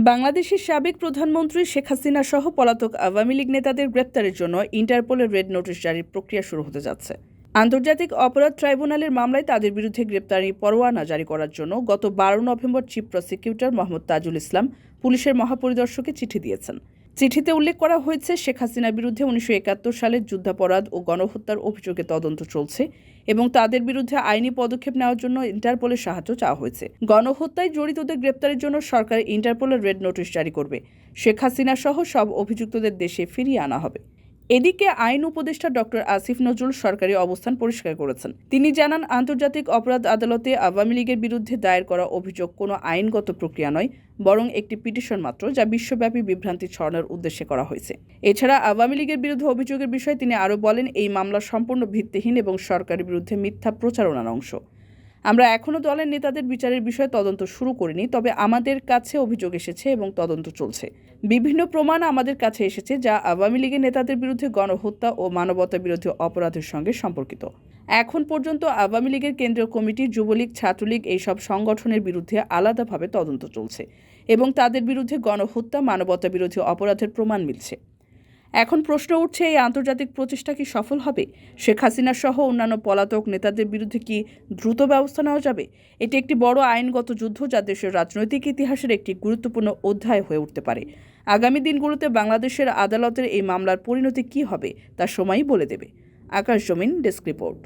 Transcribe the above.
বাংলাদেশের সাবেক প্রধানমন্ত্রী শেখ হাসিনা সহ পলাতক আওয়ামী লীগ নেতাদের গ্রেপ্তারের জন্য ইন্টারপোলের রেড নোটিশ জারির প্রক্রিয়া শুরু হতে যাচ্ছে। আন্তর্জাতিক অপরাধ ট্রাইব্যুনালের মামলায় তাদের বিরুদ্ধে গ্রেপ্তারি পরোয়ানা জারি করার জন্য গত 12 নভেম্বর চিফ প্রসিকিউটর মোহাম্মদ তাজুল ইসলাম পুলিশের মহাপরিদর্শককে চিঠি দিয়েছেন। চিঠিতে উল্লেখ করা হয়েছে, শেখ হাসিনার বিরুদ্ধে 1971 সালের যুদ্ধাপরাধ ও গণহত্যার অভিযোগে তদন্ত চলছে এবং তাদের বিরুদ্ধে আইনি পদক্ষেপ নেওয়ার জন্য ইন্টারপোলের সাহায্য চাওয়া হয়েছে। গণহত্যায় জড়িতদের গ্রেপ্তারের জন্য সরকার ইন্টারপোলের রেড নোটিশ জারি করবে। শেখ হাসিনা সহ সব অভিযুক্তদের দেশে ফিরিয়ে আনা হবে। এদিকে আইন উপদেষ্টা ডক্টর আসিফ নজরুল সরকারি অবস্থান পরিষ্কার করেছেন। তিনি জানান, আন্তর্জাতিক অপরাধ আদালতে আওয়ামী লীগের বিরুদ্ধে দায়ের করা অভিযোগ কোনো আইনগত প্রক্রিয়া নয়, বরং একটি পিটিশন মাত্র, যা বিশ্বব্যাপী বিভ্রান্তি ছড়ানোর উদ্দেশ্যে করা হয়েছে। এছাড়া আওয়ামী লীগের বিরুদ্ধে অভিযোগের বিষয়ে তিনি আরও বলেন, এই মামলা সম্পূর্ণ ভিত্তিহীন এবং সরকারের বিরুদ্ধে মিথ্যা প্রচারণার অংশ। আমরা এখনও দলের নেতাদের বিচারের বিষয়ে তদন্ত শুরু করিনি, তবে আমাদের কাছে অভিযোগ এসেছে এবং তদন্ত চলছে। বিভিন্ন প্রমাণ আমাদের কাছে এসেছে যা আওয়ামী লীগের নেতাদের বিরুদ্ধে গণহত্যা ও মানবতা বিরোধী অপরাধের সঙ্গে সম্পর্কিত। এখন পর্যন্ত আওয়ামী লীগের কেন্দ্রীয় কমিটি, যুবলীগ, ছাত্রলীগ এইসব সংগঠনের বিরুদ্ধে আলাদাভাবে তদন্ত চলছে এবং তাদের বিরুদ্ধে গণহত্যা, মানবতা বিরোধী অপরাধের প্রমাণ মিলছে। এখন প্রশ্ন উঠছে, এই আন্তর্জাতিক প্রচেষ্টা কি সফল হবে? শেখ হাসিনা সহ অন্যান্য পলাতক নেতাদের বিরুদ্ধে কি দ্রুত ব্যবস্থা নেওয়া যাবে? এটি একটি বড় আইনগত যুদ্ধ যা দেশের রাজনৈতিক ইতিহাসের একটি গুরুত্বপূর্ণ অধ্যায় হয়ে উঠতে পারে। আগামী দিনগুলোতে বাংলাদেশের আদালতের এই মামলার পরিণতি কী হবে তা সময়ই বলে দেবে। আকাশ জমিন ডেস্ক রিপোর্ট।